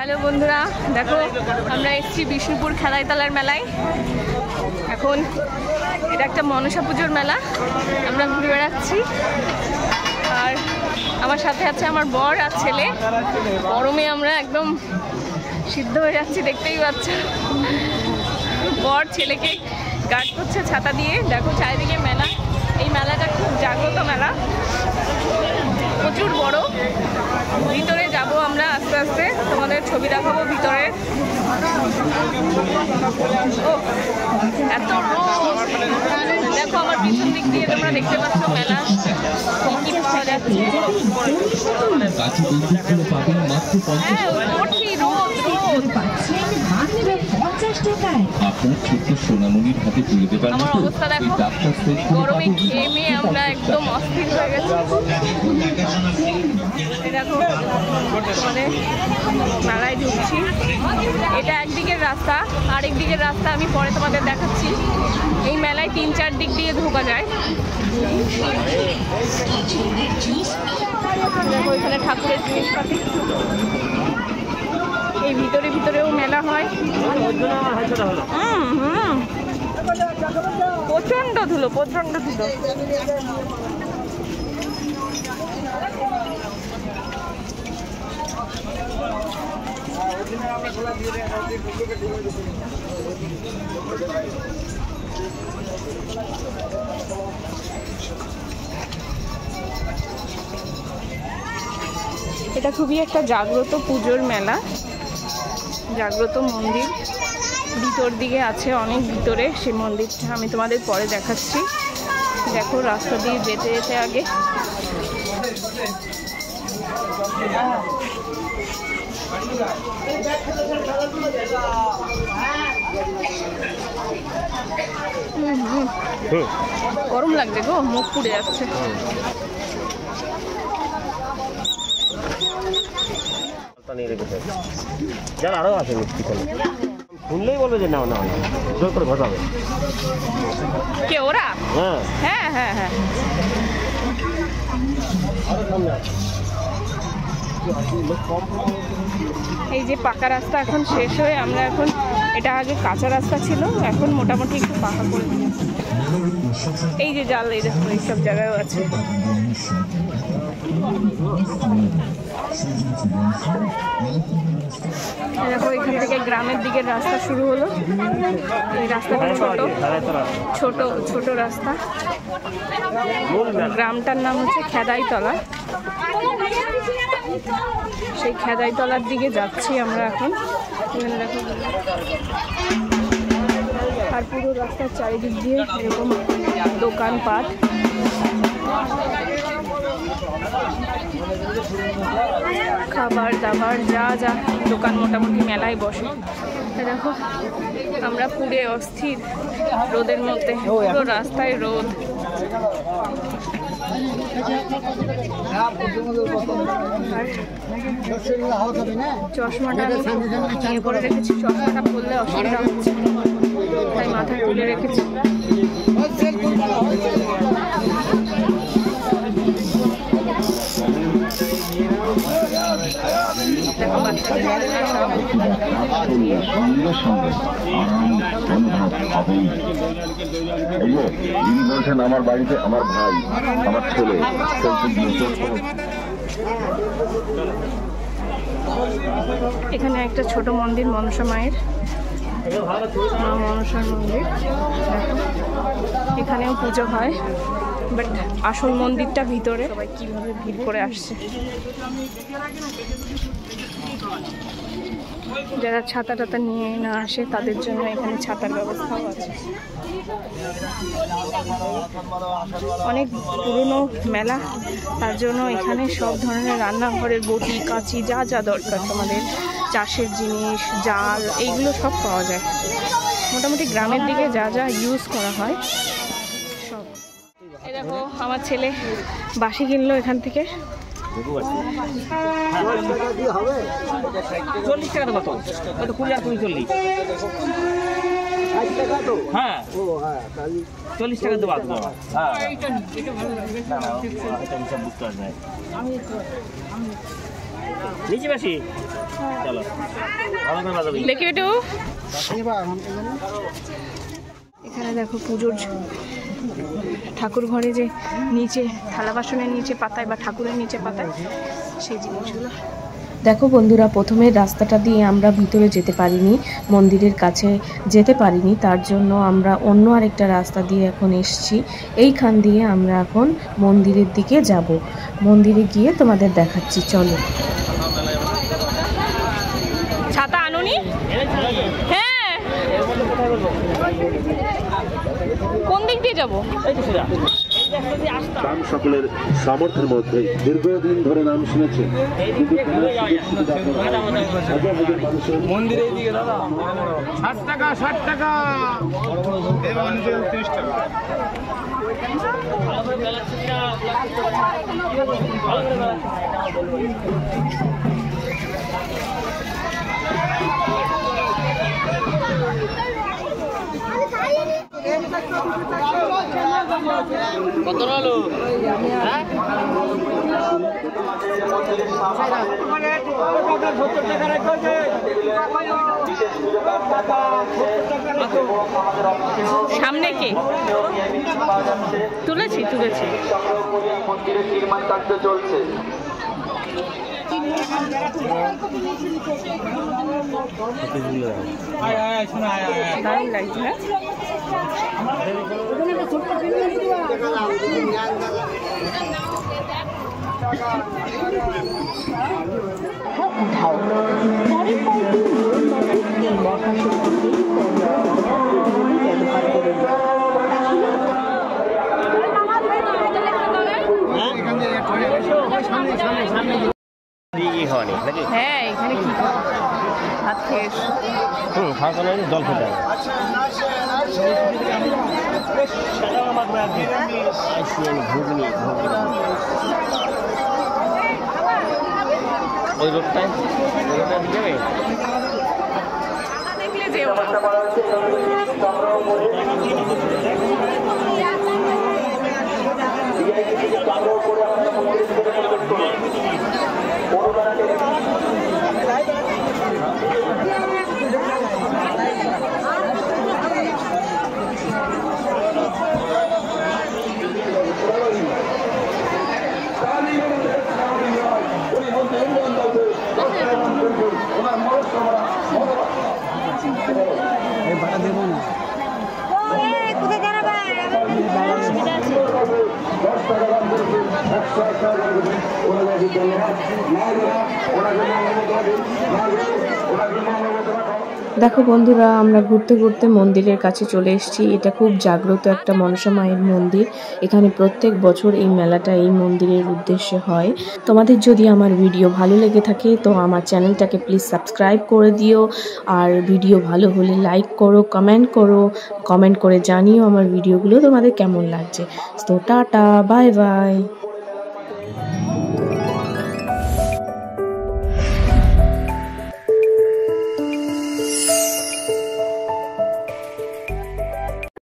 Hello বন্ধুরা, দেখো আমরা এসেছি বিষ্ণুপুর খেলাইতলার মেলায়। এখন এটা একটা মনসা পুজোর মেলা, আমরা ঘুরে বেড়াচ্ছি। আর আমার সাথে আছে আমার বর আর ছেলে। গরমে আমরা একদম সিদ্ধ হয়ে যাচ্ছি, দেখতেই পাচ্ছ। বর ছেলেকে গার্ড করছে ছাতা দিয়ে। দেখো চারিদিকে মেলা। এই মেলাটা খুব জাগ্রত মেলা, প্রচুর বড়। ভিতরে যাব আমরা আস্তে আস্তে, তোমাদের ছবি দেখাবো ভিতরে। ও এত রোদ, দেখো আমার পিছন দিক দিয়ে তোমরা দেখতে পাচ্ছ মেলা কি পাওয়া যাচ্ছে। হ্যাঁ ওঠি, রোদ রোদ। আমার অবস্থা দেখো, গরমে ঘেমে আমরা একদম অস্থির হয়ে গেছি। দেখো মানে মেলায় ঢুকছি, এটা একদিকের রাস্তা, আরেক দিকের রাস্তা আমি পরে তোমাদের দেখাচ্ছি। এই মেলায় 3-4 দিক দিয়ে ঢোকা যায়। দেখো এখানে ঠাকুরের জিনিসপাতি। এই ভিতরে ভিতরেও মেলা হয়। প্রচন্ড ধুলো, প্রচন্ড ধুলো। এটা খুবই একটা জাগ্রত পুজোর মেলা, জাগ্রত মন্দির। ভিতর দিকে আছে, অনেক ভিতরে সেই মন্দিরটা আমি তোমাদের পরে দেখাচ্ছি। দেখো রাস্তা দিয়ে যেতে যেতে আগে গরম লাগছে গো, মুখ পুড়ে যাচ্ছে। আরো আছে শুনলেই বলবে যে না না জোর করে ঘটাবে কে ওরা? হ্যাঁ হ্যাঁ হ্যাঁ হ্যাঁ। এই যে পাকা রাস্তা এখন শেষ হয়ে আমরা এখন, এটা আগে কাঁচা রাস্তা ছিল, এখন মোটামুটি একটু পাকা করে দিয়েছে। এই যে জাল, এই দেখো এইসব জায়গায়ও আছে। দেখো এখান থেকে গ্রামের দিকের রাস্তা শুরু হলো। এই রাস্তাটা ছোট ছোট রাস্তা। গ্রামটার নাম হচ্ছে খেদাইতলা। সেই খেদাইতলার দিকে যাচ্ছি আমরা এখন। এখানে দেখো, আর পুরো রাস্তার চারিদিক দিয়ে এরকম দোকানপাট। খাবার দাবার যা যা দোকান মোটামুটি মেলায় বসে। দেখো আমরা পুরে অস্থির রোদের মধ্যে, পুরো রাস্তায় রোদ। চশমাটা নিয়ে পরে রেখেছি, চশমাটা পরলে অসুবিধা হচ্ছে তাই মাথায় তুলে রেখেছি। আমার বাড়িতে আমার ভাই, আমার ছেলে। এখানে একটা ছোট মন্দির, মনসা মায়ের, মা মনসার মন্দির। এখানেও পুজো হয়, বাট আসল মন্দিরটা ভিতরে। সবাই কিভাবে ভিড় করে আসছে। যারা ছাতা টাতা নিয়ে না আসে তাদের জন্য এখানে ছাতার ব্যবস্থাও আছে। অনেক পুরনো মেলা, তার জন্য এখানে সব ধরনের রান্নাঘরের বটি কাঁচি যা যা দরকার তোমাদের, চাষের জিনিস, জাল, এইগুলো সব পাওয়া যায়। মোটামুটি গ্রামের দিকে যা যা ইউজ করা হয় সব। এই দেখো আমার ছেলে বাঁশি কিনলো এখান থেকে। 40 টাকা কত? কত 20 আর 40? হ্যাঁ 40 টাকা দেবো। হ্যাঁ নিচে বসি চলো দেখি একটু। এখানে দেখো পুজোর ঠাকুর ঘরে যে নিচে থালা বাসনের নিচে পাতায় বা ঠাকুরের নিচে পাতায় সেই জিনিসগুলো। দেখো বন্ধুরা, প্রথমে রাস্তাটা দিয়ে আমরা ভিতরে যেতে পারিনি, মন্দিরের কাছে যেতে পারিনি, তার জন্য আমরা অন্য আরেকটা রাস্তা দিয়ে এখন এসছি। এইখান দিয়ে আমরা এখন মন্দিরের দিকে যাব। মন্দিরে গিয়ে তোমাদের দেখাচ্ছি, চলো। ছাতা আনোনি? হ্যাঁ, কোন দিক দিয়ে যাবো? নাম সকলের সামর্থ্যের মধ্যে দীর্ঘদিন ধরে নাম শুনেছেন, মন্দিরের দিকে দাদা 60 টাকা 60 টাকা 30 টাকা। কত হলো? সামনে কে তুলেছি? মন্দিরের নির্মাণ কার্য চলছে। দারুণ লাগছে। হ্যাঁ, হ্যাঁ, এখানে কি ভাত খেয়ে খাওয়া জল খেতে হবে। ওই রোডটায় যাবে দেখলে যেও। দেখো বন্ধুরা, আমরা ঘুরতে ঘুরতে মন্দিরের কাছে চলে এসেছি। এটা খুব জাগ্রত একটা মনসা মায়ের মন্দির। এখানে প্রত্যেক বছর এই মেলাটা এই মন্দিরের উদ্দেশ্যে হয়। তোমাদের যদি আমার ভিডিও ভালো লেগে থাকে তো আমার চ্যানেলটাকে প্লিজ সাবস্ক্রাইব করে দিও। আর ভিডিও ভালো হলে লাইক করো, কমেন্ট করে জানিও আমার ভিডিওগুলো তোমাদের কেমন লাগছে। তো টাটা, বাই বাই।